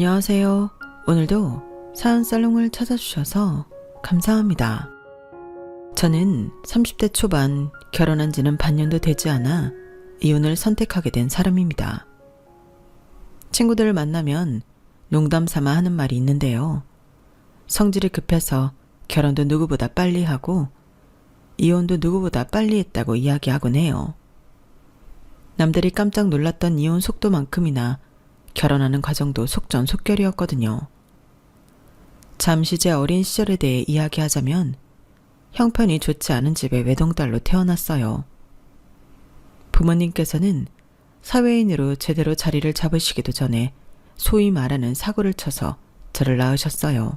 안녕하세요. 오늘도 사연살롱을 찾아주셔서 감사합니다. 저는 30대 초반 결혼한 지는 반년도 되지 않아 이혼을 선택하게 된 사람입니다. 친구들을 만나면 농담 삼아 하는 말이 있는데요. 성질이 급해서 결혼도 누구보다 빨리 하고 이혼도 누구보다 빨리 했다고 이야기하곤 해요. 남들이 깜짝 놀랐던 이혼 속도만큼이나 결혼하는 과정도 속전속결이었거든요. 잠시 제 어린 시절에 대해 이야기하자면 형편이 좋지 않은 집에 외동딸로 태어났어요. 부모님께서는 사회인으로 제대로 자리를 잡으시기도 전에 소위 말하는 사고를 쳐서 저를 낳으셨어요.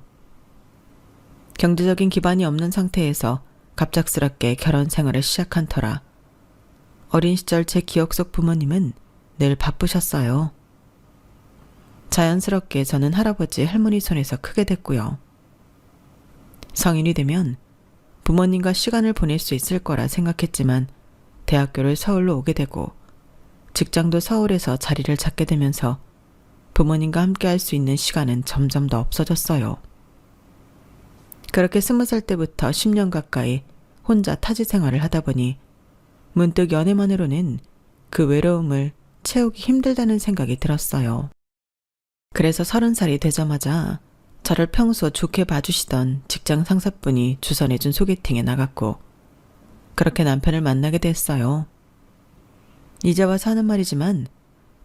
경제적인 기반이 없는 상태에서 갑작스럽게 결혼 생활을 시작한 터라 어린 시절 제 기억 속 부모님은 늘 바쁘셨어요. 자연스럽게 저는 할아버지, 할머니 손에서 크게 됐고요. 성인이 되면 부모님과 시간을 보낼 수 있을 거라 생각했지만 대학교를 서울로 오게 되고 직장도 서울에서 자리를 잡게 되면서 부모님과 함께 할 수 있는 시간은 점점 더 없어졌어요. 그렇게 20살 때부터 10년 가까이 혼자 타지 생활을 하다 보니 문득 연애만으로는 그 외로움을 채우기 힘들다는 생각이 들었어요. 그래서 30살이 되자마자 저를 평소 좋게 봐주시던 직장 상사분이 주선해준 소개팅에 나갔고 그렇게 남편을 만나게 됐어요. 이제 와서 하는 말이지만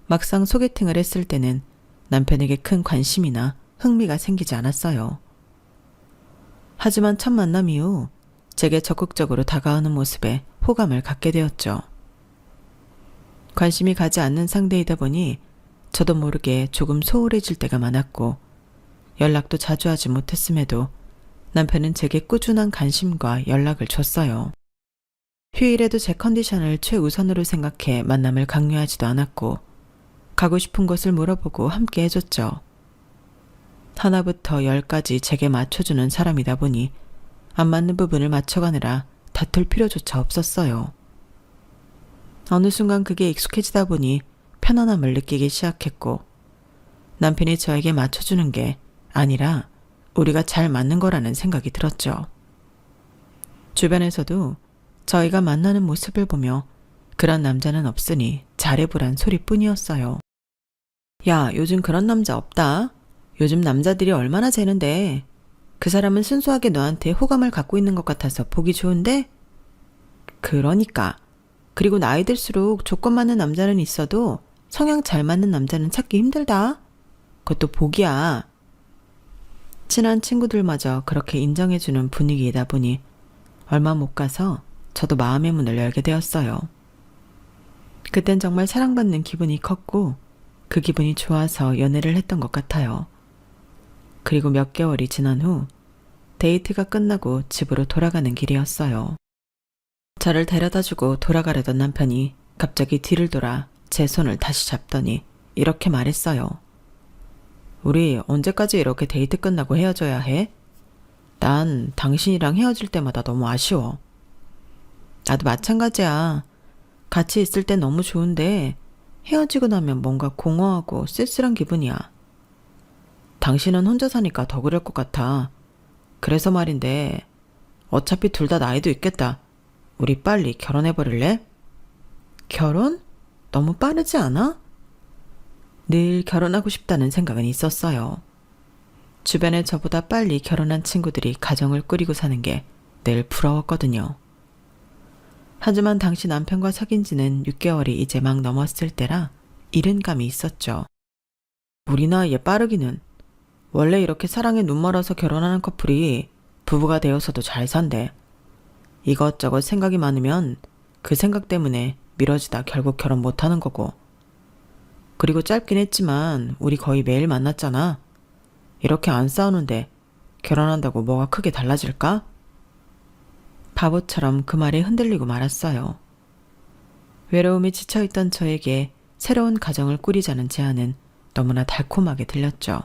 막상 소개팅을 했을 때는 남편에게 큰 관심이나 흥미가 생기지 않았어요. 하지만 첫 만남 이후 제게 적극적으로 다가오는 모습에 호감을 갖게 되었죠. 관심이 가지 않는 상대이다 보니 저도 모르게 조금 소홀해질 때가 많았고 연락도 자주 하지 못했음에도 남편은 제게 꾸준한 관심과 연락을 줬어요. 휴일에도 제 컨디션을 최우선으로 생각해 만남을 강요하지도 않았고 가고 싶은 곳을 물어보고 함께 해줬죠. 하나부터 10까지 제게 맞춰주는 사람이다 보니 안 맞는 부분을 맞춰가느라 다툴 필요조차 없었어요. 어느 순간 그게 익숙해지다 보니 편안함을 느끼기 시작했고 남편이 저에게 맞춰주는 게 아니라 우리가 잘 맞는 거라는 생각이 들었죠. 주변에서도 저희가 만나는 모습을 보며 그런 남자는 없으니 잘해보란 소리뿐이었어요. 야, 요즘 그런 남자 없다. 요즘 남자들이 얼마나 재는데 그 사람은 순수하게 너한테 호감을 갖고 있는 것 같아서 보기 좋은데? 그러니까. 그리고 나이 들수록 조건 맞는 남자는 있어도 성향 잘 맞는 남자는 찾기 힘들다. 그것도 복이야. 친한 친구들마저 그렇게 인정해주는 분위기이다 보니 얼마 못 가서 저도 마음의 문을 열게 되었어요. 그땐 정말 사랑받는 기분이 컸고 그 기분이 좋아서 연애를 했던 것 같아요. 그리고 몇 개월이 지난 후 데이트가 끝나고 집으로 돌아가는 길이었어요. 저를 데려다주고 돌아가려던 남편이 갑자기 뒤를 돌아 제 손을 다시 잡더니 이렇게 말했어요. 우리 언제까지 이렇게 데이트 끝나고 헤어져야 해? 난 당신이랑 헤어질 때마다 너무 아쉬워. 나도 마찬가지야. 같이 있을 땐 너무 좋은데 헤어지고 나면 뭔가 공허하고 쓸쓸한 기분이야. 당신은 혼자 사니까 더 그럴 것 같아. 그래서 말인데 어차피 둘 다 나이도 있겠다. 우리 빨리 결혼해버릴래? 결혼? 너무 빠르지 않아? 늘 결혼하고 싶다는 생각은 있었어요. 주변에 저보다 빨리 결혼한 친구들이 가정을 꾸리고 사는 게 늘 부러웠거든요. 하지만 당시 남편과 사귄 지는 6개월이 이제 막 넘었을 때라 이른 감이 있었죠. 우리 나이에 빠르기는. 원래 이렇게 사랑에 눈멀어서 결혼하는 커플이 부부가 되어서도 잘 산대. 이것저것 생각이 많으면 그 생각 때문에 미뤄지다 결국 결혼 못하는 거고. 그리고 짧긴 했지만 우리 거의 매일 만났잖아. 이렇게 안 싸우는데 결혼한다고 뭐가 크게 달라질까? 바보처럼 그 말에 흔들리고 말았어요. 외로움에 지쳐있던 저에게 새로운 가정을 꾸리자는 제안은 너무나 달콤하게 들렸죠.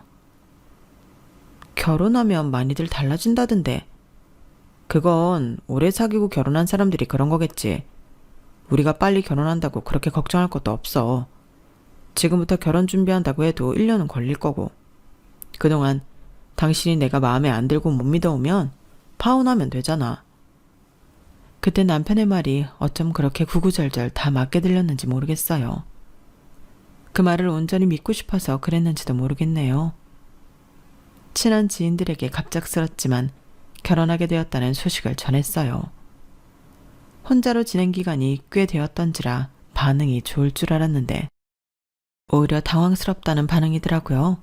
결혼하면 많이들 달라진다던데. 그건 오래 사귀고 결혼한 사람들이 그런 거겠지. 우리가 빨리 결혼한다고 그렇게 걱정할 것도 없어. 지금부터 결혼 준비한다고 해도 1년은 걸릴 거고. 그동안 당신이 내가 마음에 안 들고 못 믿어오면 파혼하면 되잖아. 그때 남편의 말이 어쩜 그렇게 구구절절 다 맞게 들렸는지 모르겠어요. 그 말을 온전히 믿고 싶어서 그랬는지도 모르겠네요. 친한 지인들에게 갑작스럽지만 결혼하게 되었다는 소식을 전했어요. 혼자로 지낸 기간이 꽤 되었던지라 반응이 좋을 줄 알았는데 오히려 당황스럽다는 반응이더라고요.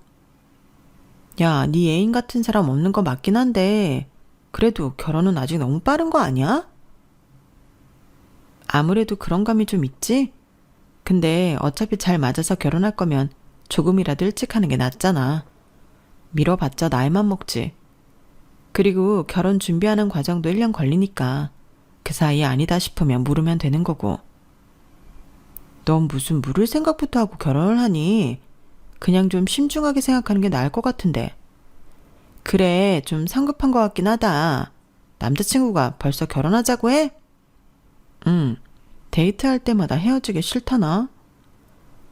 야, 네 애인 같은 사람 없는 거 맞긴 한데 그래도 결혼은 아직 너무 빠른 거 아니야? 아무래도 그런 감이 좀 있지? 근데 어차피 잘 맞아서 결혼할 거면 조금이라도 일찍 하는 게 낫잖아. 미뤄봤자 나이만 먹지. 그리고 결혼 준비하는 과정도 1년 걸리니까 그 사이에 아니다 싶으면 물으면 되는 거고. 넌 무슨 물을 생각부터 하고 결혼을 하니? 그냥 좀 심중하게 생각하는 게 나을 것 같은데. 그래, 좀 성급한 것 같긴 하다. 남자친구가 벌써 결혼하자고 해? 데이트할 때마다 헤어지기 싫다나?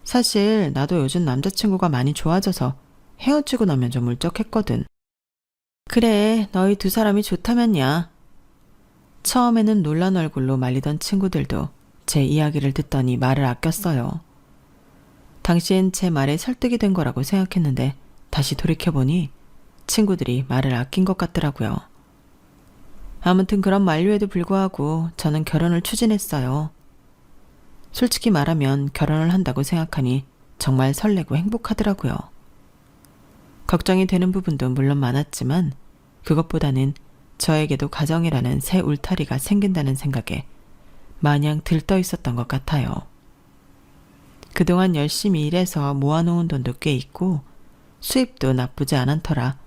사실 나도 요즘 남자친구가 많이 좋아져서 헤어지고 나면 좀 울적했거든. 그래, 너희 두 사람이 좋다면야. 처음에는 놀란 얼굴로 말리던 친구들도 제 이야기를 듣더니 말을 아꼈어요. 당시엔 제 말에 설득이 된 거라고 생각했는데 다시 돌이켜보니 친구들이 말을 아낀 것 같더라고요. 아무튼 그런 만류에도 불구하고 저는 결혼을 추진했어요. 솔직히 말하면 결혼을 한다고 생각하니 정말 설레고 행복하더라고요. 걱정이 되는 부분도 물론 많았지만 그것보다는 저에게도 가정이라는 새 울타리가 생긴다는 생각에 마냥 들떠 있었던 것 같아요. 그동안 열심히 일해서 모아놓은 돈도 꽤 있고 수입도 나쁘지 않았더라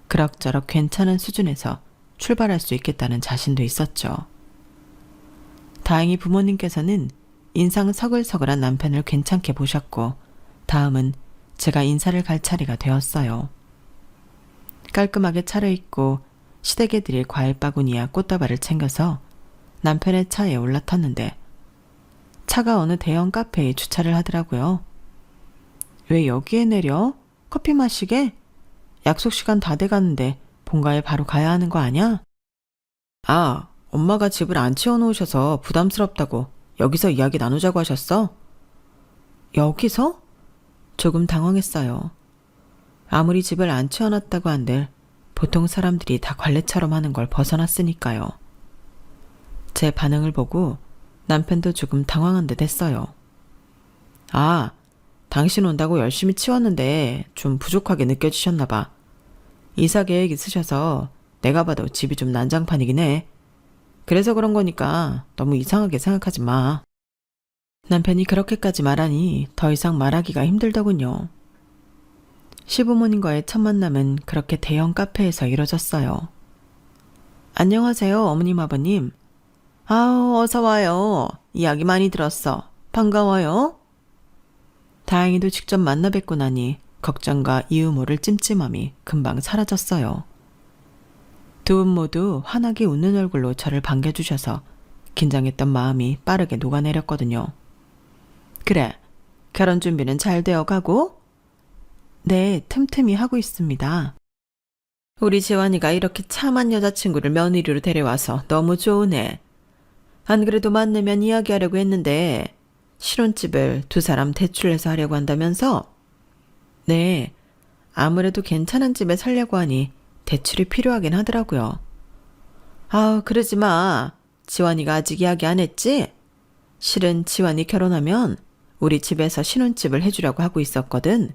그럭저럭 괜찮은 수준에서 출발할 수 있겠다는 자신도 있었죠. 다행히 부모님께서는 인상 서글서글한 남편을 괜찮게 보셨고 다음은 제가 인사를 갈 차례가 되었어요. 깔끔하게 차려입고 시댁에 드릴 과일 바구니와 꽃다발을 챙겨서 남편의 차에 올라탔는데 차가 어느 대형 카페에 주차를 하더라고요. 왜 여기에 내려? 커피 마시게? 약속 시간 다 돼가는데 본가에 바로 가야 하는 거 아냐? 아, 엄마가 집을 안 치워놓으셔서 부담스럽다고 여기서 이야기 나누자고 하셨어? 여기서? 조금 당황했어요. 아무리 집을 안 치워놨다고 한들 보통 사람들이 다 관례처럼 하는 걸 벗어났으니까요. 제 반응을 보고 남편도 조금 당황한 듯 했어요. 아, 당신 온다고 열심히 치웠는데 좀 부족하게 느껴지셨나 봐. 이사 계획 있으셔서 내가 봐도 집이 좀 난장판이긴 해. 그래서 그런 거니까 너무 이상하게 생각하지 마. 남편이 그렇게까지 말하니 더 이상 말하기가 힘들더군요. 시부모님과의 첫 만남은 그렇게 대형 카페에서 이뤄졌어요. 안녕하세요, 어머님, 아버님. 아우, 어서 와요. 이야기 많이 들었어. 반가워요. 다행히도 직접 만나 뵙고 나니 걱정과 이유 모를 찜찜함이 금방 사라졌어요. 두 분 모두 환하게 웃는 얼굴로 저를 반겨주셔서 긴장했던 마음이 빠르게 녹아내렸거든요. 그래, 결혼 준비는 잘 되어가고? 네, 틈틈이 하고 있습니다. 우리 지환이가 이렇게 참한 여자친구를 며느리로 데려와서 너무 좋으네. 안 그래도 만나면 이야기하려고 했는데 신혼집을 두 사람 대출해서 하려고 한다면서? 네, 아무래도 괜찮은 집에 살려고 하니 대출이 필요하긴 하더라고요. 아우, 그러지 마. 지환이가 아직 이야기 안 했지? 실은 지환이 결혼하면 우리 집에서 신혼집을 해주려고 하고 있었거든.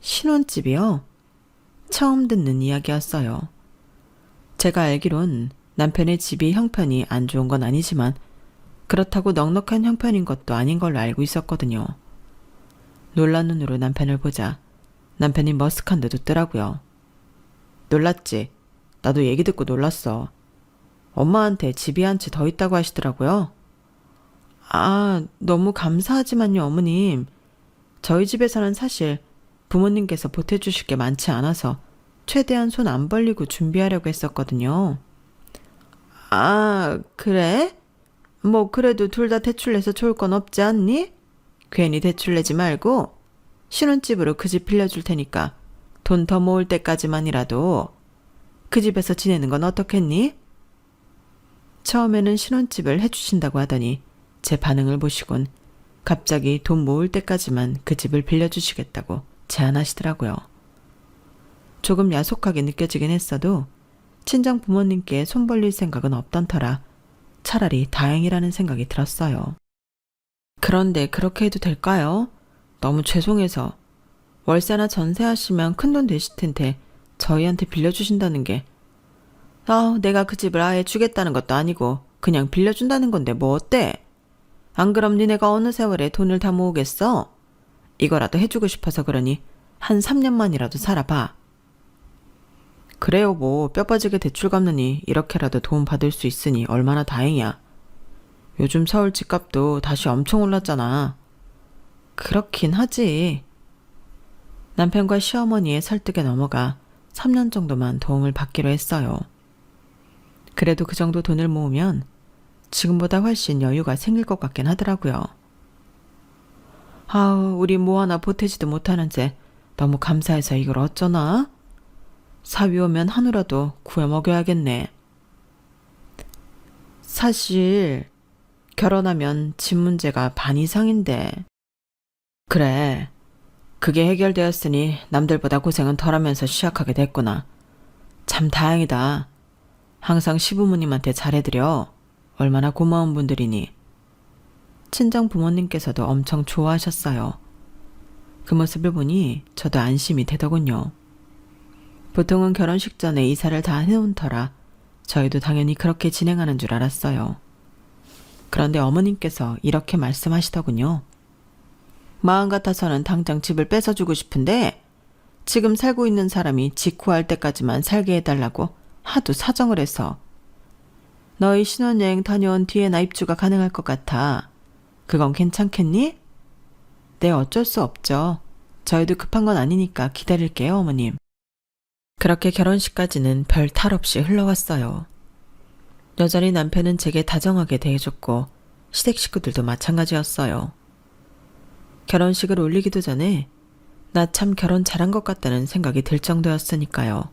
신혼집이요? 처음 듣는 이야기였어요. 제가 알기론 남편의 집이 형편이 안 좋은 건 아니지만 그렇다고 넉넉한 형편인 것도 아닌 걸로 알고 있었거든요. 놀란 눈으로 남편을 보자 남편이 머쓱한 듯 웃더라고요. 놀랐지? 나도 얘기 듣고 놀랐어. 엄마한테 집이 한 채 더 있다고 하시더라고요. 아, 너무 감사하지만요, 어머님. 저희 집에서는 사실 부모님께서 보태주실 게 많지 않아서 최대한 손 안 벌리고 준비하려고 했었거든요. 아, 그래? 뭐 그래도 둘 다 대출 내서 좋을 건 없지 않니? 괜히 대출 내지 말고 신혼집으로 그 집 빌려줄 테니까 돈 더 모을 때까지만이라도 그 집에서 지내는 건 어떻겠니? 처음에는 신혼집을 해주신다고 하더니 제 반응을 보시곤 갑자기 돈 모을 때까지만 그 집을 빌려주시겠다고 제안하시더라고요. 조금 야속하게 느껴지긴 했어도 친정 부모님께 손 벌릴 생각은 없던 터라 차라리 다행이라는 생각이 들었어요. 그런데 그렇게 해도 될까요? 너무 죄송해서. 월세나 전세하시면 큰돈 되실 텐데 저희한테 빌려주신다는 게 내가 그 집을 아예 주겠다는 것도 아니고 그냥 빌려준다는 건데 뭐 어때? 안 그럼 니네가 어느 세월에 돈을 다 모으겠어? 이거라도 해주고 싶어서 그러니 한 3년만이라도 살아봐. 그래요, 뭐 뼈 빠지게 대출 갚느니 이렇게라도 도움 받을 수 있으니 얼마나 다행이야. 요즘 서울 집값도 다시 엄청 올랐잖아. 그렇긴 하지. 남편과 시어머니의 설득에 넘어가 3년 정도만 도움을 받기로 했어요. 그래도 그 정도 돈을 모으면 지금보다 훨씬 여유가 생길 것 같긴 하더라고요. 우리 뭐 하나 보태지도 못하는 쟤 너무 감사해서 이걸 어쩌나? 사위 오면 한우라도 구워 먹여야겠네. 사실 결혼하면 집 문제가 반 이상인데. 그래, 그게 해결되었으니 남들보다 고생은 덜하면서 시작하게 됐구나. 참 다행이다. 항상 시부모님한테 잘해드려. 얼마나 고마운 분들이니. 친정 부모님께서도 엄청 좋아하셨어요. 그 모습을 보니 저도 안심이 되더군요. 보통은 결혼식 전에 이사를 다 해놓은 터라 저희도 당연히 그렇게 진행하는 줄 알았어요. 그런데 어머님께서 이렇게 말씀하시더군요. 마음 같아서는 당장 집을 뺏어주고 싶은데 지금 살고 있는 사람이 집 구할 때까지만 살게 해달라고 하도 사정을 해서. 너희 신혼여행 다녀온 뒤에나 입주가 가능할 것 같아. 그건 괜찮겠니? 네, 어쩔 수 없죠. 저희도 급한 건 아니니까 기다릴게요, 어머님. 그렇게 결혼식까지는 별 탈 없이 흘러왔어요. 여전히 남편은 제게 다정하게 대해줬고 시댁 식구들도 마찬가지였어요. 결혼식을 올리기도 전에 나 참 결혼 잘한 것 같다는 생각이 들 정도였으니까요.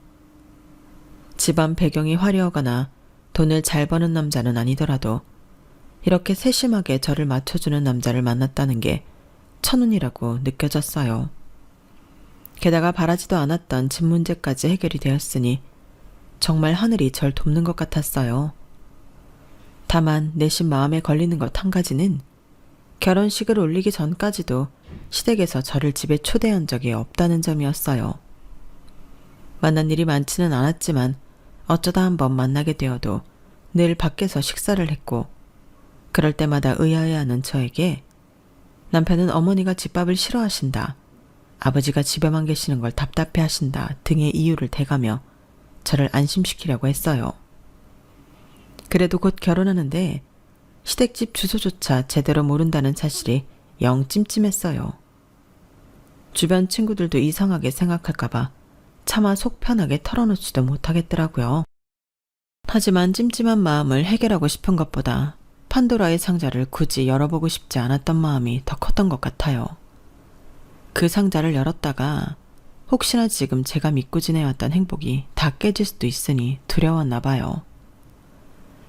집안 배경이 화려하거나 돈을 잘 버는 남자는 아니더라도 이렇게 세심하게 저를 맞춰주는 남자를 만났다는 게 천운이라고 느껴졌어요. 게다가 바라지도 않았던 집 문제까지 해결이 되었으니 정말 하늘이 절 돕는 것 같았어요. 다만 내심 마음에 걸리는 것 한 가지는 결혼식을 올리기 전까지도 시댁에서 저를 집에 초대한 적이 없다는 점이었어요. 만난 일이 많지는 않았지만 어쩌다 한번 만나게 되어도 늘 밖에서 식사를 했고 그럴 때마다 의아해하는 저에게 남편은 어머니가 집밥을 싫어하신다, 아버지가 집에만 계시는 걸 답답해하신다 등의 이유를 대가며 저를 안심시키려고 했어요. 그래도 곧 결혼하는데 시댁집 주소조차 제대로 모른다는 사실이 영 찜찜했어요. 주변 친구들도 이상하게 생각할까봐 차마 속 편하게 털어놓지도 못하겠더라고요. 하지만 찜찜한 마음을 해결하고 싶은 것보다 판도라의 상자를 굳이 열어보고 싶지 않았던 마음이 더 컸던 것 같아요. 그 상자를 열었다가 혹시나 지금 제가 믿고 지내왔던 행복이 다 깨질 수도 있으니 두려웠나 봐요.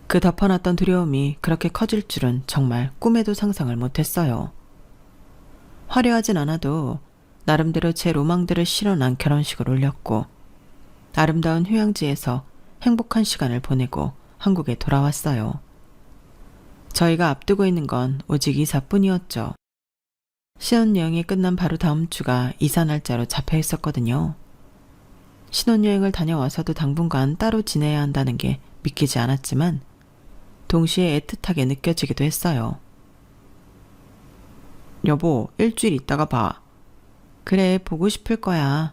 그 덮어놨던 두려움이 그렇게 커질 줄은 정말 꿈에도 상상을 못했어요. 화려하진 않아도 나름대로 제 로망들을 실어난 결혼식을 올렸고 아름다운 휴양지에서 행복한 시간을 보내고 한국에 돌아왔어요. 저희가 앞두고 있는 건 오직 이사뿐이었죠. 신혼여행이 끝난 바로 다음 주가 이사 날짜로 잡혀 있었거든요. 신혼여행을 다녀와서도 당분간 따로 지내야 한다는 게 믿기지 않았지만 동시에 애틋하게 느껴지기도 했어요. 여보, 일주일 있다가 봐. 그래, 보고 싶을 거야.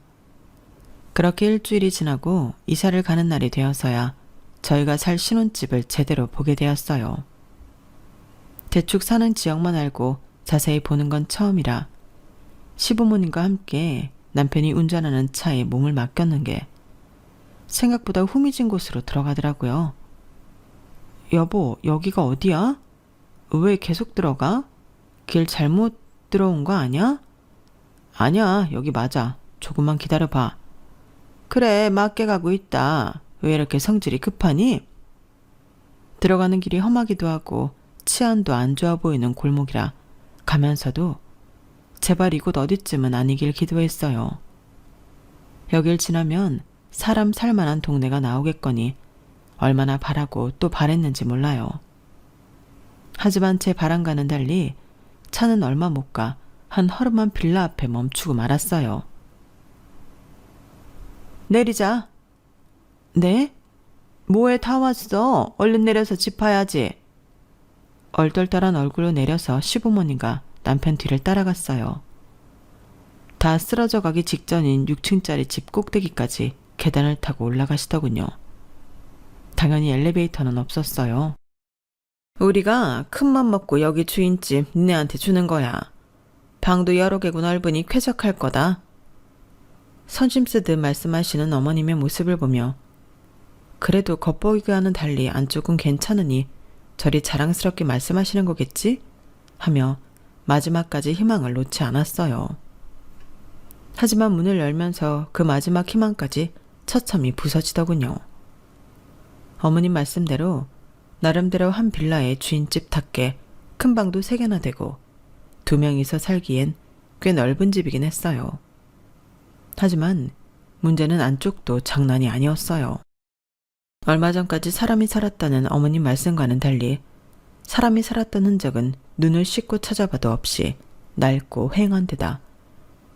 그렇게 일주일이 지나고 이사를 가는 날이 되어서야 저희가 살 신혼집을 제대로 보게 되었어요. 대충 사는 지역만 알고 자세히 보는 건 처음이라 시부모님과 함께 남편이 운전하는 차에 몸을 맡겼는 게 생각보다 후미진 곳으로 들어가더라고요. 여보, 여기가 어디야? 왜 계속 들어가? 길 잘못 들어온 거 아니야? 아니야, 여기 맞아. 조금만 기다려봐. 그래, 맞게 가고 있다. 왜 이렇게 성질이 급하니? 들어가는 길이 험하기도 하고 치안도 안 좋아 보이는 골목이라 가면서도 제발 이곳 어디쯤은 아니길 기도했어요. 여길 지나면 사람 살만한 동네가 나오겠거니 얼마나 바라고 또 바랬는지 몰라요. 하지만 제 바람과는 달리 차는 얼마 못 가 한 허름한 빌라 앞에 멈추고 말았어요. 내리자. 네? 뭐해 다 왔어. 얼른 내려서 집 봐야지. 얼떨떨한 얼굴로 내려서 시부모님과 남편 뒤를 따라갔어요. 다 쓰러져 가기 직전인 6층짜리 집 꼭대기까지 계단을 타고 올라가시더군요. 당연히 엘리베이터는 없었어요. 우리가 큰맘 먹고 여기 주인집 니네한테 주는 거야. 방도 여러 개고 넓으니 쾌적할 거다. 선심 쓰듯 말씀하시는 어머님의 모습을 보며 그래도 겉보기와는 달리 안쪽은 괜찮으니 저리 자랑스럽게 말씀하시는 거겠지? 하며 마지막까지 희망을 놓지 않았어요. 하지만 문을 열면서 그 마지막 희망까지 처참히 부서지더군요. 어머님 말씀대로 나름대로 한 빌라의 주인집답게 큰 방도 3개나 되고 2명이서 살기엔 꽤 넓은 집이긴 했어요. 하지만 문제는 안쪽도 장난이 아니었어요. 얼마 전까지 사람이 살았다는 어머님 말씀과는 달리 사람이 살았던 흔적은 눈을 씻고 찾아봐도 없이 낡고 휑한 데다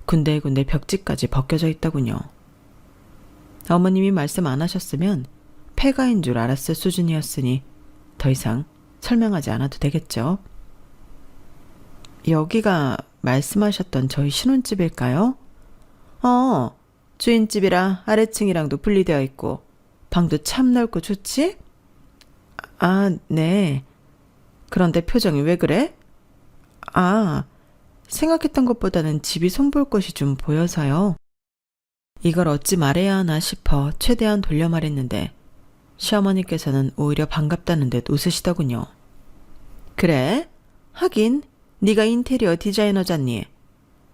군데군데 벽지까지 벗겨져 있더군요. 어머님이 말씀 안 하셨으면 폐가인 줄 알았을 수준이었으니 더 이상 설명하지 않아도 되겠죠. 여기가 말씀하셨던 저희 신혼집일까요? 주인집이라 아래층이랑도 분리되어 있고 방도 참 넓고 좋지? 아, 네. 그런데 표정이 왜 그래? 아, 생각했던 것보다는 집이 손볼 것이 좀 보여서요. 이걸 어찌 말해야 하나 싶어 최대한 돌려 말했는데 시어머니께서는 오히려 반갑다는 듯 웃으시더군요. 그래? 하긴 네가 인테리어 디자이너잖니.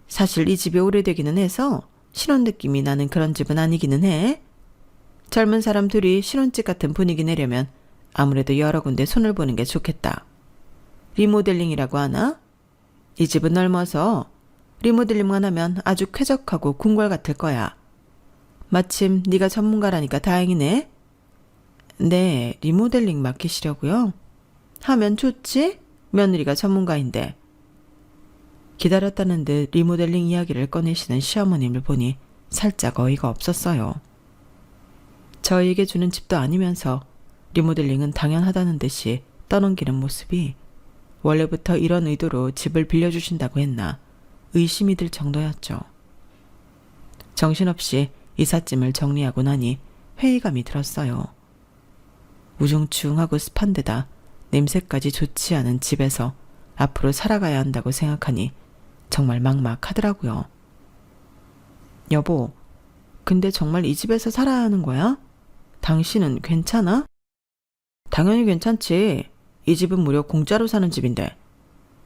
사실 이 집이 오래되기는 해서 신혼 느낌이 나는 그런 집은 아니기는 해. 젊은 사람 둘이 신혼집 같은 분위기 내려면 아무래도 여러 군데 손을 보는 게 좋겠다. 리모델링이라고 하나? 이 집은 넓어서 리모델링만 하면 아주 쾌적하고 궁궐 같을 거야. 마침 네가 전문가라니까 다행이네. 네, 리모델링 맡기시려고요? 하면 좋지? 며느리가 전문가인데. 기다렸다는 듯 리모델링 이야기를 꺼내시는 시어머님을 보니 살짝 어이가 없었어요. 저희에게 주는 집도 아니면서 리모델링은 당연하다는 듯이 떠넘기는 모습이 원래부터 이런 의도로 집을 빌려주신다고 했나 의심이 들 정도였죠. 정신없이 이삿짐을 정리하고 나니 회의감이 들었어요. 우중충하고 습한 데다 냄새까지 좋지 않은 집에서 앞으로 살아가야 한다고 생각하니 정말 막막하더라고요. 여보, 근데 정말 이 집에서 살아야 하는 거야? 당신은 괜찮아? 당연히 괜찮지. 이 집은 무려 공짜로 사는 집인데.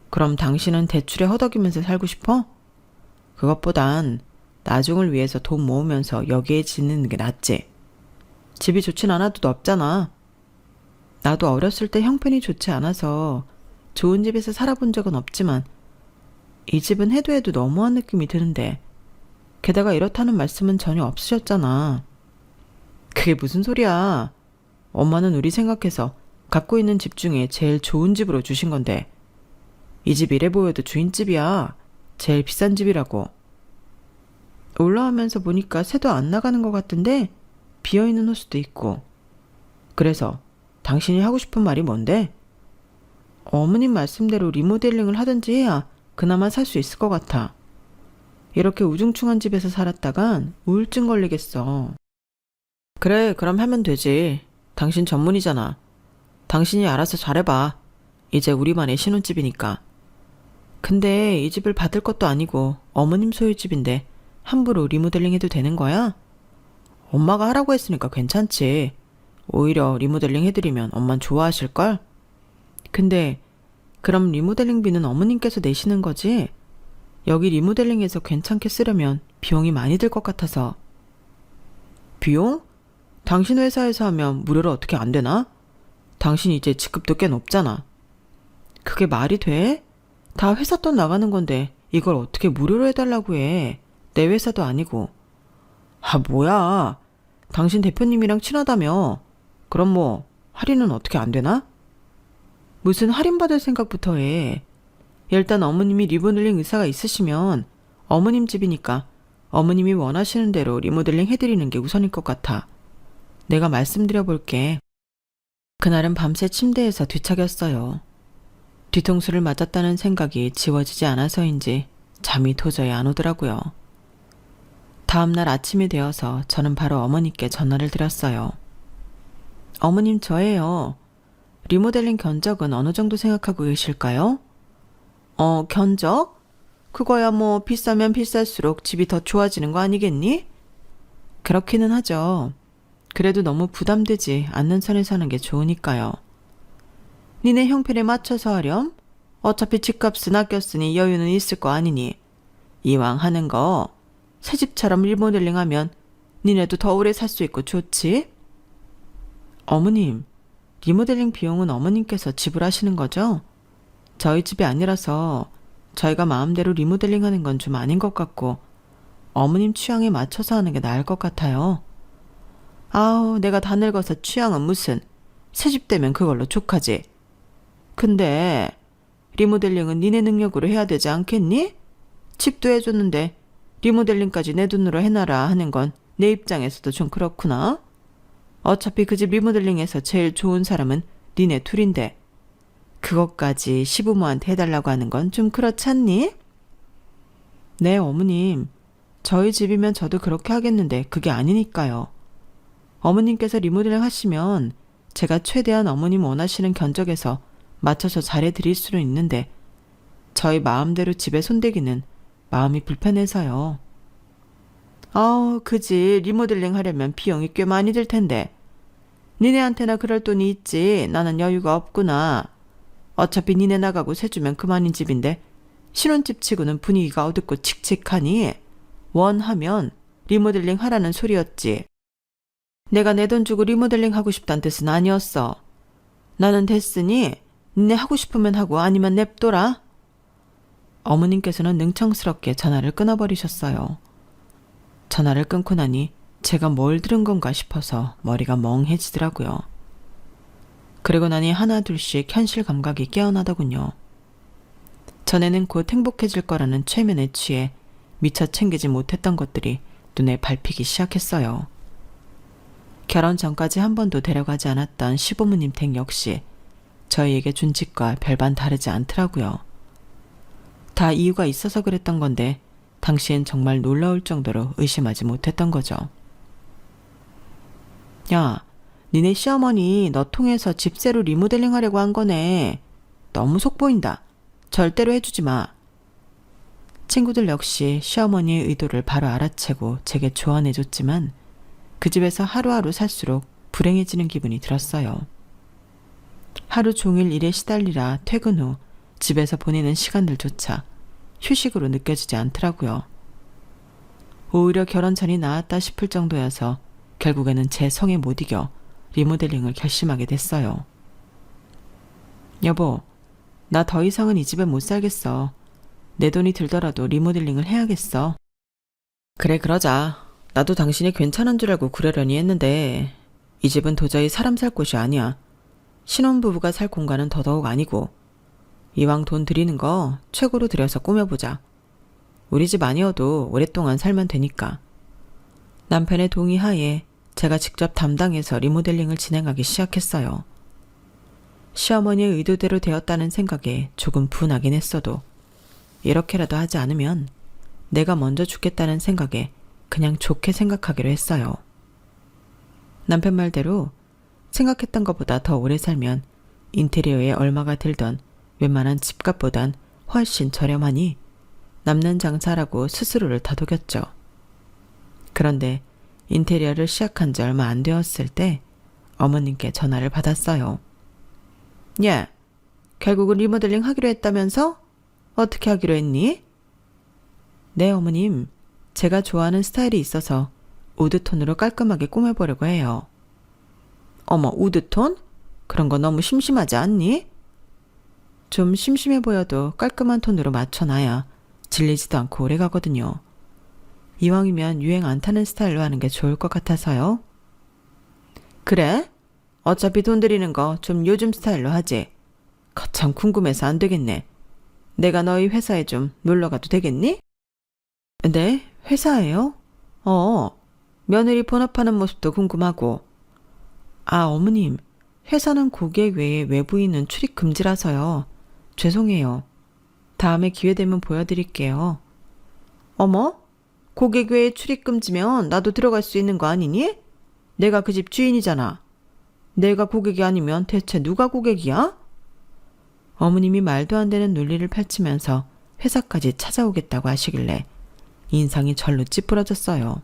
그럼 당신은 대출에 허덕이면서 살고 싶어? 그것보단 나중을 위해서 돈 모으면서 여기에 짓는 게 낫지. 집이 좋진 않아도 넓잖아. 나도 어렸을 때 형편이 좋지 않아서 좋은 집에서 살아본 적은 없지만 이 집은 해도 해도 너무한 느낌이 드는데 게다가 이렇다는 말씀은 전혀 없으셨잖아. 그게 무슨 소리야. 엄마는 우리 생각해서 갖고 있는 집 중에 제일 좋은 집으로 주신 건데 이 집 이래 보여도 주인집이야. 제일 비싼 집이라고. 올라오면서 보니까 새도 안 나가는 것 같은데 비어있는 호수도 있고. 그래서 당신이 하고 싶은 말이 뭔데? 어머님 말씀대로 리모델링을 하든지 해야 그나마 살 수 있을 것 같아. 이렇게 우중충한 집에서 살았다간 우울증 걸리겠어. 그래, 그럼 하면 되지. 당신 전문이잖아. 당신이 알아서 잘해봐. 이제 우리만의 신혼집이니까. 근데 이 집을 받을 것도 아니고 어머님 소유집인데 함부로 리모델링 해도 되는 거야? 엄마가 하라고 했으니까 괜찮지. 오히려 리모델링 해드리면 엄만 좋아하실걸? 근데 그럼 리모델링비는 어머님께서 내시는 거지? 여기 리모델링해서 괜찮게 쓰려면 비용이 많이 들 것 같아서. 비용? 당신 회사에서 하면 무료로 어떻게 안 되나? 당신 이제 직급도 꽤 높잖아. 그게 말이 돼? 다 회사 돈 나가는 건데 이걸 어떻게 무료로 해달라고 해. 내 회사도 아니고. 아, 뭐야. 당신 대표님이랑 친하다며. 그럼 뭐 할인은 어떻게 안 되나? 무슨 할인받을 생각부터 해. 일단 어머님이 리모델링 의사가 있으시면 어머님 집이니까 어머님이 원하시는 대로 리모델링 해드리는 게 우선일 것 같아. 내가 말씀드려 볼게. 그날은 밤새 침대에서 뒤척였어요. 뒤통수를 맞았다는 생각이 지워지지 않아서인지 잠이 도저히 안 오더라고요. 다음날 아침이 되어서 저는 바로 어머니께 전화를 드렸어요. 어머님, 저예요. 리모델링 견적은 어느 정도 생각하고 계실까요? 견적? 그거야 뭐 비싸면 비쌀수록 집이 더 좋아지는 거 아니겠니? 그렇기는 하죠. 그래도 너무 부담되지 않는 선에서 하는 게 좋으니까요. 니네 형편에 맞춰서 하렴? 어차피 집값은 아꼈으니 여유는 있을 거 아니니. 이왕 하는 거 새집처럼 리모델링 하면 니네도 더 오래 살 수 있고 좋지? 어머님, 리모델링 비용은 어머님께서 지불하시는 거죠? 저희 집이 아니라서 저희가 마음대로 리모델링 하는 건 좀 아닌 것 같고 어머님 취향에 맞춰서 하는 게 나을 것 같아요. 아우, 내가 다 늙어서 취향은 무슨. 새집 되면 그걸로 족하지. 근데 리모델링은 니네 능력으로 해야 되지 않겠니? 집도 해줬는데 리모델링까지 내 돈으로 해놔라 하는 건 내 입장에서도 좀 그렇구나. 어차피 그 집 리모델링에서 제일 좋은 사람은 니네 둘인데 그것까지 시부모한테 해달라고 하는 건 좀 그렇잖니? 네, 어머님. 저희 집이면 저도 그렇게 하겠는데 그게 아니니까요. 어머님께서 리모델링 하시면 제가 최대한 어머님 원하시는 견적에서 맞춰서 잘해드릴 수는 있는데 저희 마음대로 집에 손대기는 마음이 불편해서요. 그지. 리모델링 하려면 비용이 꽤 많이 들 텐데. 니네한테나 그럴 돈이 있지. 나는 여유가 없구나. 어차피 니네 나가고 세주면 그만인 집인데 신혼집 치고는 분위기가 어둡고 칙칙하니 원하면 리모델링 하라는 소리였지. 내가 내 돈 주고 리모델링 하고 싶다는 뜻은 아니었어. 나는 됐으니 니네 하고 싶으면 하고 아니면 냅둬라. 어머님께서는 능청스럽게 전화를 끊어버리셨어요. 전화를 끊고 나니 제가 뭘 들은 건가 싶어서 머리가 멍해지더라고요. 그리고 나니 하나둘씩 현실 감각이 깨어나더군요. 전에는 곧 행복해질 거라는 최면에 취해 미처 챙기지 못했던 것들이 눈에 밟히기 시작했어요. 결혼 전까지 한 번도 데려가지 않았던 시부모님 댁 역시 저희에게 준 집과 별반 다르지 않더라고요. 다 이유가 있어서 그랬던 건데 당시엔 정말 놀라울 정도로 의심하지 못했던 거죠. 야, 니네 시어머니 너 통해서 집세로 리모델링 하려고 한 거네. 너무 속보인다. 절대로 해주지 마. 친구들 역시 시어머니의 의도를 바로 알아채고 제게 조언해줬지만 그 집에서 하루하루 살수록 불행해지는 기분이 들었어요. 하루 종일 일에 시달리라 퇴근 후 집에서 보내는 시간들조차 휴식으로 느껴지지 않더라고요. 오히려 결혼 전이 나았다 싶을 정도여서 결국에는 제 성에 못 이겨 리모델링을 결심하게 됐어요. 여보, 나 더 이상은 이 집에 못 살겠어. 내 돈이 들더라도 리모델링을 해야겠어. 그래, 그러자. 나도 당신이 괜찮은 줄 알고 그러려니 했는데 이 집은 도저히 사람 살 곳이 아니야. 신혼부부가 살 공간은 더더욱 아니고 이왕 돈 들이는 거 최고로 들여서 꾸며보자. 우리 집 아니어도 오랫동안 살면 되니까. 남편의 동의하에 제가 직접 담당해서 리모델링을 진행하기 시작했어요. 시어머니의 의도대로 되었다는 생각에 조금 분하긴 했어도 이렇게라도 하지 않으면 내가 먼저 죽겠다는 생각에 그냥 좋게 생각하기로 했어요. 남편 말대로 생각했던 것보다 더 오래 살면 인테리어에 얼마가 들던 웬만한 집값보단 훨씬 저렴하니 남는 장사라고 스스로를 다독였죠. 그런데 인테리어를 시작한 지 얼마 안 되었을 때 어머님께 전화를 받았어요. 야, 결국은 리모델링 하기로 했다면서? 어떻게 하기로 했니? 네, 어머님. 제가 좋아하는 스타일이 있어서 우드톤으로 깔끔하게 꾸며보려고 해요. 어머, 우드톤? 그런 거 너무 심심하지 않니? 좀 심심해 보여도 깔끔한 톤으로 맞춰놔야 질리지도 않고 오래 가거든요. 이왕이면 유행 안 타는 스타일로 하는 게 좋을 것 같아서요. 그래? 어차피 돈 들이는 거 좀 요즘 스타일로 하지. 거참 궁금해서 안 되겠네. 내가 너희 회사에 좀 놀러 가도 되겠니? 네? 회사예요? 며느리 본업하는 모습도 궁금하고. 아, 어머님. 회사는 고객 외에 외부인은 출입 금지라서요. 죄송해요. 다음에 기회 되면 보여드릴게요. 어머? 고객 외에 출입 금지면 나도 들어갈 수 있는 거 아니니? 내가 그 집 주인이잖아. 내가 고객이 아니면 대체 누가 고객이야? 어머님이 말도 안 되는 논리를 펼치면서 회사까지 찾아오겠다고 하시길래 인상이 절로 찌푸러졌어요.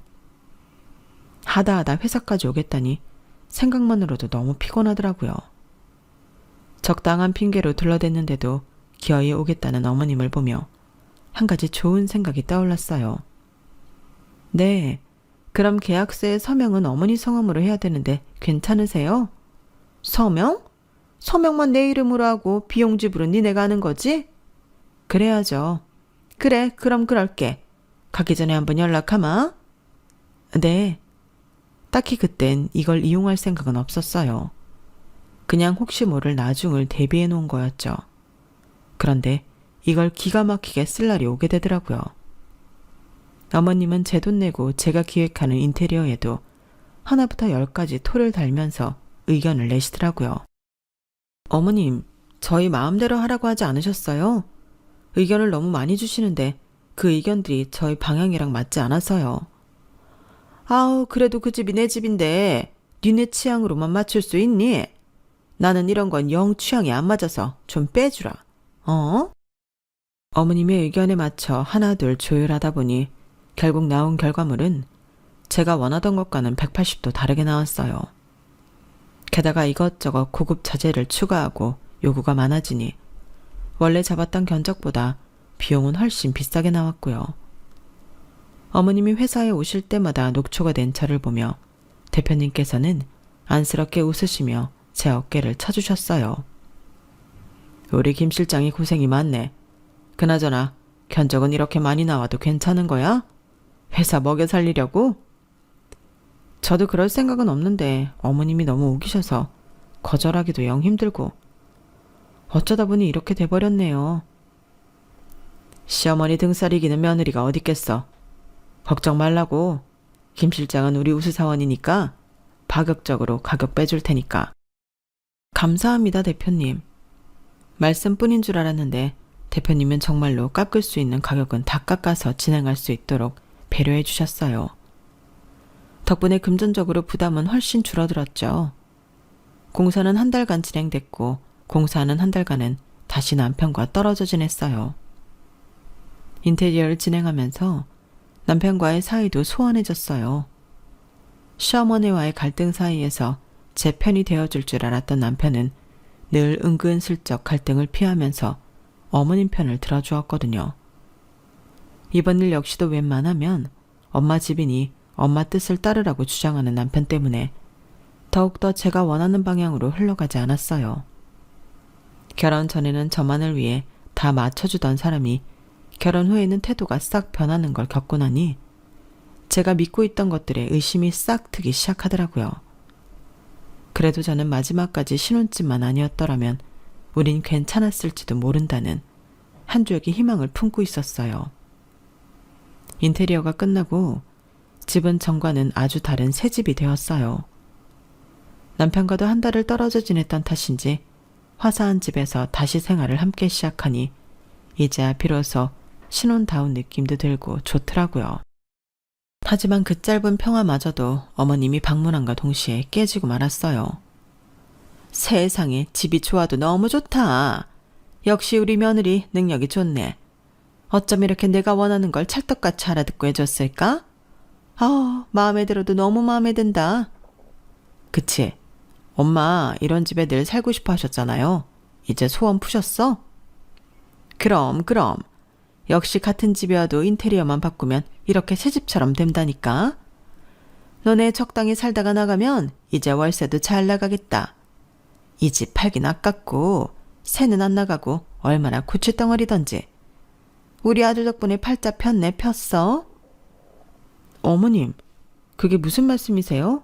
하다 회사까지 오겠다니 생각만으로도 너무 피곤하더라고요. 적당한 핑계로 둘러댔는데도 기어이 오겠다는 어머님을 보며 한 가지 좋은 생각이 떠올랐어요. 네, 그럼 계약서에 서명은 어머니 성함으로 해야 되는데 괜찮으세요? 서명? 서명만 내 이름으로 하고 비용 지불은 니네가 하는 거지? 그래야죠. 그래, 그럼 그럴게. 가기 전에 한번 연락하마. 네. 딱히 그땐 이걸 이용할 생각은 없었어요. 그냥 혹시 모를 나중을 대비해 놓은 거였죠. 그런데 이걸 기가 막히게 쓸 날이 오게 되더라고요. 어머님은 제 돈 내고 제가 기획하는 인테리어에도 하나부터 10까지 토를 달면서 의견을 내시더라고요. 어머님, 저희 마음대로 하라고 하지 않으셨어요? 의견을 너무 많이 주시는데 그 의견들이 저희 방향이랑 맞지 않아서요. 아우, 그래도 그 집이 내 집인데 니네 취향으로만 맞출 수 있니? 나는 이런 건 영 취향이 안 맞아서 좀 빼주라. 어머님의 의견에 맞춰 하나둘 조율하다 보니 결국 나온 결과물은 제가 원하던 것과는 180도 다르게 나왔어요. 게다가 이것저것 고급 자재를 추가하고 요구가 많아지니 원래 잡았던 견적보다 비용은 훨씬 비싸게 나왔고요. 어머님이 회사에 오실 때마다 녹초가 된 저를 보며 대표님께서는 안쓰럽게 웃으시며 제 어깨를 쳐주셨어요. 우리 김 실장이 고생이 많네. 그나저나 견적은 이렇게 많이 나와도 괜찮은 거야? 회사 먹여 살리려고? 저도 그럴 생각은 없는데 어머님이 너무 우기셔서 거절하기도 영 힘들고 어쩌다 보니 이렇게 돼버렸네요. 시어머니 등살 이기는 며느리가 어딨겠어. 걱정 말라고. 김 실장은 우리 우수사원이니까 파격적으로 가격 빼줄 테니까. 감사합니다, 대표님. 말씀뿐인 줄 알았는데 대표님은 정말로 깎을 수 있는 가격은 다 깎아서 진행할 수 있도록 배려해 주셨어요. 덕분에 금전적으로 부담은 훨씬 줄어들었죠. 공사는 한 달간 진행됐고 공사하는 한 달간은 다시 남편과 떨어져 지냈어요. 인테리어를 진행하면서 남편과의 사이도 소원해졌어요. 시어머니와의 갈등 사이에서 제 편이 되어줄 줄 알았던 남편은 늘 은근슬쩍 갈등을 피하면서 어머님 편을 들어주었거든요. 이번 일 역시도 웬만하면 엄마 집이니 엄마 뜻을 따르라고 주장하는 남편 때문에 더욱더 제가 원하는 방향으로 흘러가지 않았어요. 결혼 전에는 저만을 위해 다 맞춰주던 사람이 결혼 후에는 태도가 싹 변하는 걸 겪고 나니 제가 믿고 있던 것들에 의심이 싹 트기 시작하더라고요. 그래도 저는 마지막까지 신혼집만 아니었더라면 우린 괜찮았을지도 모른다는 한 줄기 희망을 품고 있었어요. 인테리어가 끝나고 집은 전과는 아주 다른 새 집이 되었어요. 남편과도 한 달을 떨어져 지냈던 탓인지 화사한 집에서 다시 생활을 함께 시작하니 이제야 비로소 신혼다운 느낌도 들고 좋더라고요. 하지만 그 짧은 평화마저도 어머님이 방문함과 동시에 깨지고 말았어요. 세상에 집이 좋아도 너무 좋다. 역시 우리 며느리 능력이 좋네. 어쩜 이렇게 내가 원하는 걸 찰떡같이 알아듣고 해줬을까? 마음에 들어도 너무 마음에 든다. 그치? 엄마 이런 집에 늘 살고 싶어 하셨잖아요. 이제 소원 푸셨어? 그럼. 역시 같은 집이어도 인테리어만 바꾸면 이렇게 새 집처럼 된다니까. 너네 적당히 살다가 나가면 이제 월세도 잘 나가겠다. 이 집 팔긴 아깝고 새는 안 나가고 얼마나 고추덩어리던지. 우리 아들 덕분에 팔자 폈네 폈어. 어머님, 그게 무슨 말씀이세요?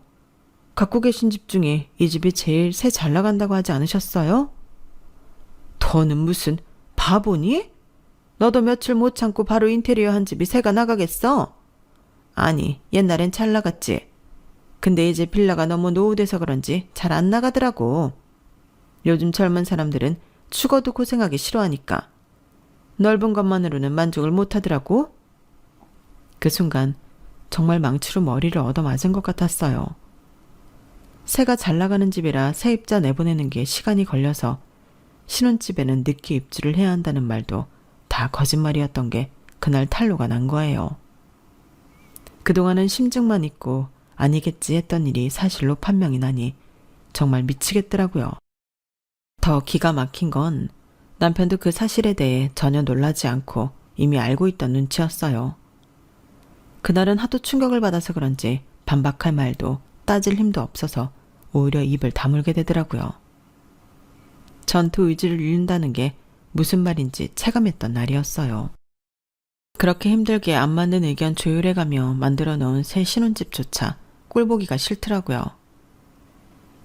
갖고 계신 집 중에 이 집이 제일 새 잘 나간다고 하지 않으셨어요? 더는 무슨 바보니? 너도 며칠 못 참고 바로 인테리어 한 집이 새가 나가겠어? 아니, 옛날엔 잘 나갔지. 근데 이제 빌라가 너무 노후돼서 그런지 잘 안 나가더라고. 요즘 젊은 사람들은 죽어도 고생하기 싫어하니까. 넓은 것만으로는 만족을 못 하더라고. 그 순간 정말 망치로 머리를 얻어맞은 것 같았어요. 새가 잘 나가는 집이라 세입자 내보내는 게 시간이 걸려서 신혼집에는 늦게 입주를 해야 한다는 말도 다 거짓말이었던 게 그날 탄로가 난 거예요. 그동안은 심증만 있고 아니겠지 했던 일이 사실로 판명이 나니 정말 미치겠더라고요. 더 기가 막힌 건 남편도 그 사실에 대해 전혀 놀라지 않고 이미 알고 있던 눈치였어요. 그날은 하도 충격을 받아서 그런지 반박할 말도 따질 힘도 없어서 오히려 입을 다물게 되더라고요. 전투 의지를 잃는다는 게 무슨 말인지 체감했던 날이었어요. 그렇게 힘들게 안 맞는 의견 조율해가며 만들어 놓은 새 신혼집조차 꼴보기가 싫더라고요.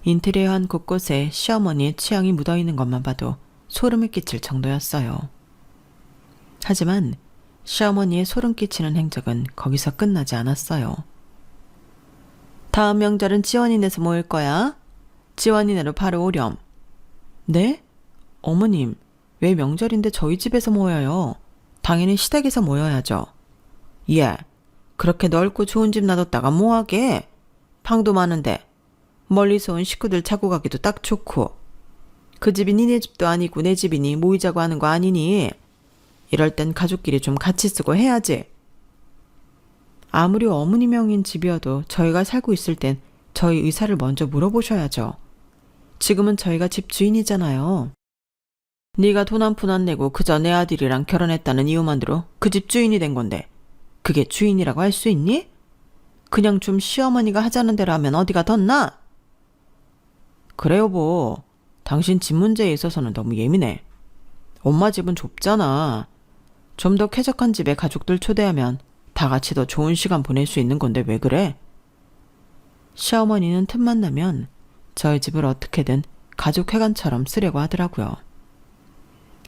인테리어 한 곳곳에 시어머니의 취향이 묻어있는 것만 봐도 소름을 끼칠 정도였어요. 하지만 시어머니의 소름 끼치는 행적은 거기서 끝나지 않았어요. 다음 명절은 지원이네서 모일 거야. 지원이네로 바로 오렴. 네? 어머님, 왜 명절인데 저희 집에서 모여요? 당연히 시댁에서 모여야죠. 예, 그렇게 넓고 좋은 집 놔뒀다가 뭐하게? 방도 많은데 멀리서 온 식구들 자고 가기도 딱 좋고. 그 집이 니네 집도 아니고 내 집이니 모이자고 하는 거 아니니? 이럴 땐 가족끼리 좀 같이 쓰고 해야지. 아무리 어머니 명인 집이어도 저희가 살고 있을 땐 저희 의사를 먼저 물어보셔야죠. 지금은 저희가 집 주인이잖아요. 네가 돈 한 푼 안 내고 그저 내 아들이랑 결혼했다는 이유만으로 그 집 주인이 된 건데 그게 주인이라고 할 수 있니? 그냥 좀 시어머니가 하자는 대로 하면 어디가 덧나? 그래 여보, 당신 집 문제에 있어서는 너무 예민해. 엄마 집은 좁잖아. 좀 더 쾌적한 집에 가족들 초대하면 다 같이 더 좋은 시간 보낼 수 있는 건데 왜 그래? 시어머니는 틈만 나면 저희 집을 어떻게든 가족회관처럼 쓰려고 하더라고요.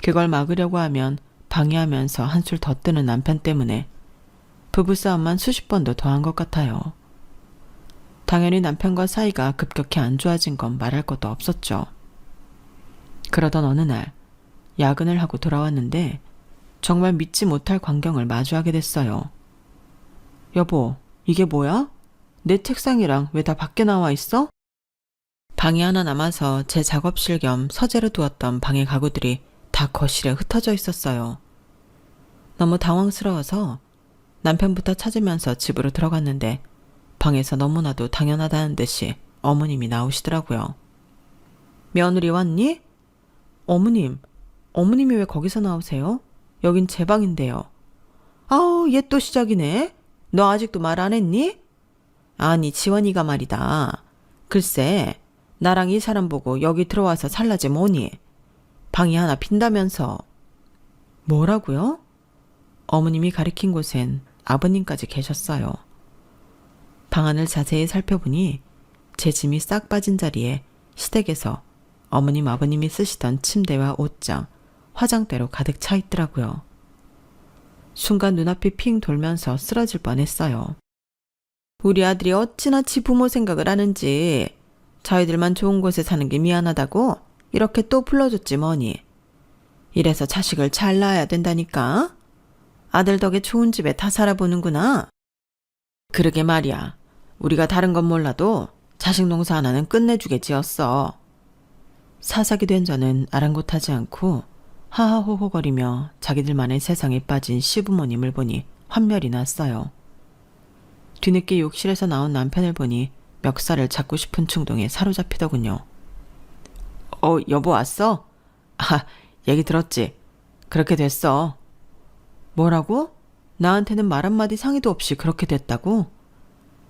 그걸 막으려고 하면 방해하면서 한술 더 뜨는 남편 때문에 부부싸움만 수십 번도 더한 것 같아요. 당연히 남편과 사이가 급격히 안 좋아진 건 말할 것도 없었죠. 그러던 어느 날 야근을 하고 돌아왔는데 정말 믿지 못할 광경을 마주하게 됐어요. 여보, 이게 뭐야? 내 책상이랑 왜 다 밖에 나와 있어? 방이 하나 남아서 제 작업실 겸 서재로 두었던 방의 가구들이 다 거실에 흩어져 있었어요. 너무 당황스러워서 남편부터 찾으면서 집으로 들어갔는데 방에서 너무나도 당연하다는 듯이 어머님이 나오시더라고요. 며느리 왔니? 어머님이 왜 거기서 나오세요? 여긴 제 방인데요. 아우, 얘 또 시작이네. 너 아직도 말 안 했니? 아니, 지원이가 말이다. 글쎄, 나랑 이 사람 보고 여기 들어와서 살라지 뭐니. 방이 하나 빈다면서. 뭐라고요? 어머님이 가리킨 곳엔 아버님까지 계셨어요. 방 안을 자세히 살펴보니 제 짐이 싹 빠진 자리에 시댁에서 어머님 아버님이 쓰시던 침대와 옷장, 화장대로 가득 차 있더라고요. 순간 눈앞이 핑 돌면서 쓰러질 뻔했어요. 우리 아들이 어찌나 지 부모 생각을 하는지. 저희들만 좋은 곳에 사는 게 미안하다고 이렇게 또 불러줬지 뭐니. 이래서 자식을 잘 낳아야 된다니까. 아들 덕에 좋은 집에 다 살아보는구나. 그러게 말이야. 우리가 다른 건 몰라도 자식 농사 하나는 끝내주게 지었어. 사사기 된 저는 아랑곳하지 않고 하하호호거리며 자기들만의 세상에 빠진 시부모님을 보니 환멸이 났어요. 뒤늦게 욕실에서 나온 남편을 보니 멱살을 잡고 싶은 충동에 사로잡히더군요. 여보 왔어? 아, 얘기 들었지? 그렇게 됐어. 뭐라고? 나한테는 말 한마디 상의도 없이 그렇게 됐다고?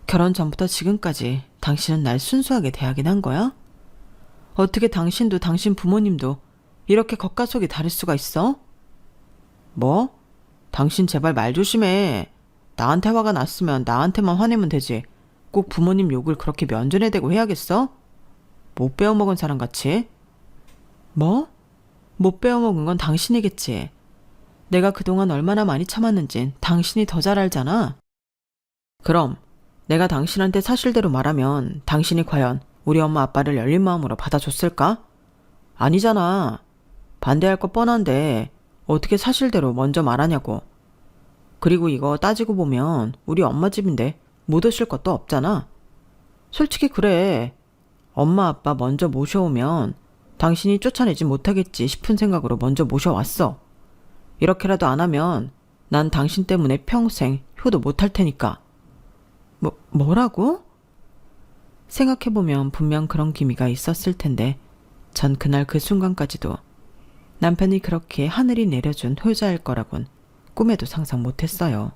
결혼 전부터 지금까지 당신은 날 순수하게 대하긴 한 거야? 어떻게 당신도 당신 부모님도 이렇게 겉과 속이 다를 수가 있어? 뭐? 당신 제발 말 조심해. 나한테 화가 났으면 나한테만 화내면 되지. 꼭 부모님 욕을 그렇게 면전에 대고 해야겠어? 못 배워먹은 사람같이. 뭐? 못 배워먹은 건 당신이겠지. 내가 그동안 얼마나 많이 참았는진 당신이 더 잘 알잖아. 그럼 내가 당신한테 사실대로 말하면 당신이 과연 우리 엄마 아빠를 열린 마음으로 받아줬을까? 아니잖아. 반대할 거 뻔한데 어떻게 사실대로 먼저 말하냐고. 그리고 이거 따지고 보면 우리 엄마 집인데 못 오실 것도 없잖아. 솔직히 그래. 엄마 아빠 먼저 모셔오면 당신이 쫓아내지 못하겠지 싶은 생각으로 먼저 모셔왔어. 이렇게라도 안 하면 난 당신 때문에 평생 효도 못할 테니까. 뭐라고? 생각해보면 분명 그런 기미가 있었을 텐데 전 그날 그 순간까지도 남편이 그렇게 하늘이 내려준 효자일 거라곤 꿈에도 상상 못했어요.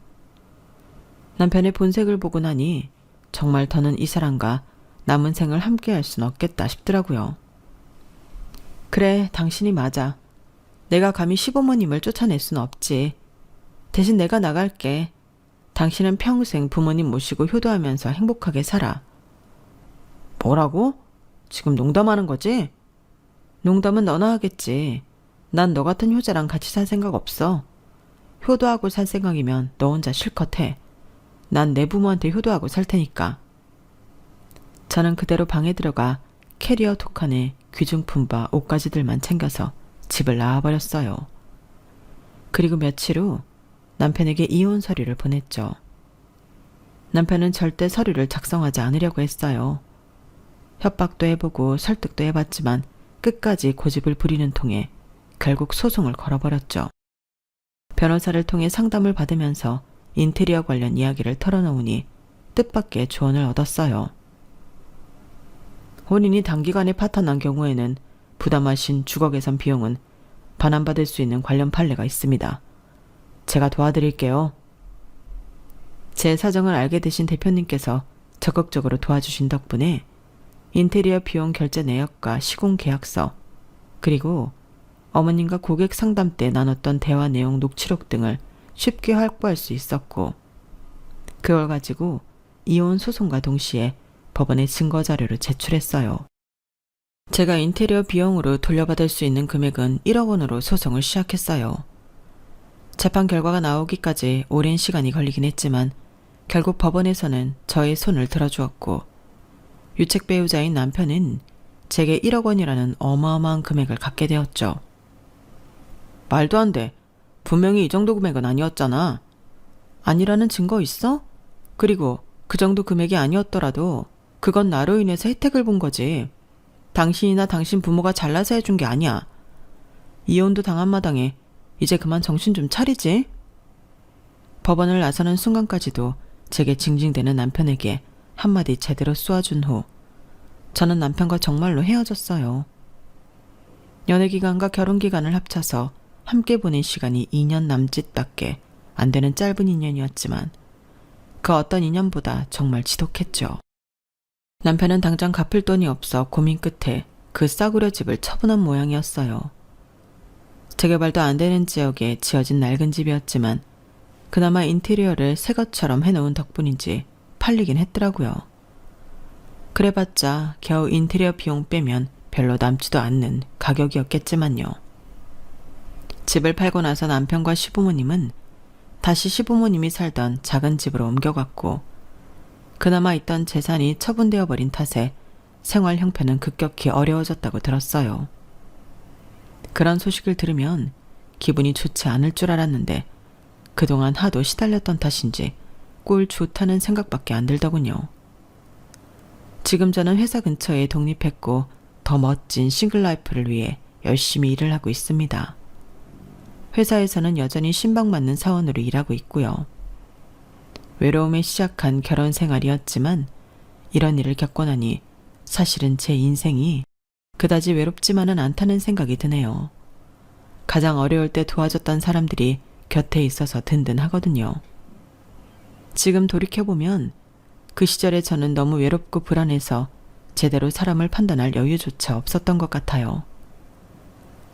남편의 본색을 보고 나니 정말 더는 이 사람과 남은 생을 함께할 순 없겠다 싶더라고요. 그래, 당신이 맞아. 내가 감히 시부모님을 쫓아낼 순 없지. 대신 내가 나갈게. 당신은 평생 부모님 모시고 효도하면서 행복하게 살아. 뭐라고? 지금 농담하는 거지? 농담은 너나 하겠지. 난 너 같은 효자랑 같이 살 생각 없어. 효도하고 살 생각이면 너 혼자 실컷 해. 난 내 부모한테 효도하고 살 테니까. 저는 그대로 방에 들어가 캐리어 두 칸에 귀중품과 옷가지들만 챙겨서 집을 나와버렸어요. 그리고 며칠 후 남편에게 이혼 서류를 보냈죠. 남편은 절대 서류를 작성하지 않으려고 했어요. 협박도 해보고 설득도 해봤지만 끝까지 고집을 부리는 통에 결국 소송을 걸어버렸죠. 변호사를 통해 상담을 받으면서 인테리어 관련 이야기를 털어놓으니 뜻밖의 조언을 얻었어요. 혼인이 단기간에 파탄난 경우에는 부담하신 주거 개선 비용은 반환받을 수 있는 관련 판례가 있습니다. 제가 도와드릴게요. 제 사정을 알게 되신 대표님께서 적극적으로 도와주신 덕분에 인테리어 비용 결제 내역과 시공 계약서, 그리고 어머님과 고객 상담 때 나눴던 대화 내용 녹취록 등을 쉽게 확보할 수 있었고, 그걸 가지고 이혼 소송과 동시에 법원에 증거 자료를 제출했어요. 제가 인테리어 비용으로 돌려받을 수 있는 금액은 1억 원으로 소송을 시작했어요. 재판 결과가 나오기까지 오랜 시간이 걸리긴 했지만 결국 법원에서는 저의 손을 들어주었고, 유책 배우자인 남편은 제게 1억 원이라는 어마어마한 금액을 갖게 되었죠. 말도 안 돼. 분명히 이 정도 금액은 아니었잖아. 아니라는 증거 있어? 그리고 그 정도 금액이 아니었더라도 그건 나로 인해서 혜택을 본 거지. 당신이나 당신 부모가 잘나서 해준 게 아니야. 이혼도 당한 마당에 이제 그만 정신 좀 차리지. 법원을 나서는 순간까지도 제게 징징대는 남편에게 한마디 제대로 쏘아준 후 저는 남편과 정말로 헤어졌어요. 연애기간과 결혼기간을 합쳐서 함께 보낸 시간이 2년 남짓밖에 안 되는 짧은 인연이었지만 그 어떤 인연보다 정말 지독했죠. 남편은 당장 갚을 돈이 없어 고민 끝에 그 싸구려 집을 처분한 모양이었어요. 재개발도 안 되는 지역에 지어진 낡은 집이었지만 그나마 인테리어를 새 것처럼 해놓은 덕분인지 팔리긴 했더라고요. 그래봤자 겨우 인테리어 비용 빼면 별로 남지도 않는 가격이었겠지만요. 집을 팔고 나서 남편과 시부모님은 다시 시부모님이 살던 작은 집으로 옮겨갔고, 그나마 있던 재산이 처분되어 버린 탓에 생활 형편은 급격히 어려워졌다고 들었어요. 그런 소식을 들으면 기분이 좋지 않을 줄 알았는데 그동안 하도 시달렸던 탓인지 꼴 좋다는 생각밖에 안 들더군요. 지금 저는 회사 근처에 독립했고 더 멋진 싱글라이프를 위해 열심히 일을 하고 있습니다. 회사에서는 여전히 신방맞는 사원으로 일하고 있고요. 외로움에 시작한 결혼 생활이었지만 이런 일을 겪고 나니 사실은 제 인생이 그다지 외롭지만은 않다는 생각이 드네요. 가장 어려울 때 도와줬던 사람들이 곁에 있어서 든든하거든요. 지금 돌이켜보면 그 시절에 저는 너무 외롭고 불안해서 제대로 사람을 판단할 여유조차 없었던 것 같아요.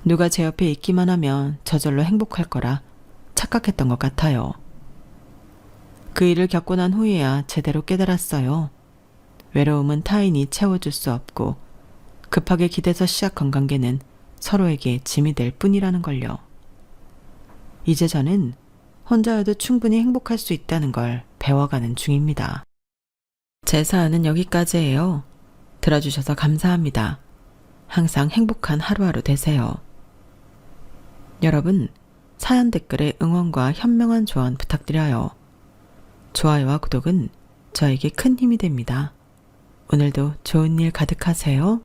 누가 제 옆에 있기만 하면 저절로 행복할 거라 착각했던 것 같아요. 그 일을 겪고 난 후에야 제대로 깨달았어요. 외로움은 타인이 채워줄 수 없고 급하게 기대서 시작한 관계는 서로에게 짐이 될 뿐이라는 걸요. 이제 저는 혼자여도 충분히 행복할 수 있다는 걸 배워가는 중입니다. 제 사연은 여기까지예요. 들어주셔서 감사합니다. 항상 행복한 하루하루 되세요. 여러분, 사연 댓글에 응원과 현명한 조언 부탁드려요. 좋아요와 구독은 저에게 큰 힘이 됩니다. 오늘도 좋은 일 가득하세요.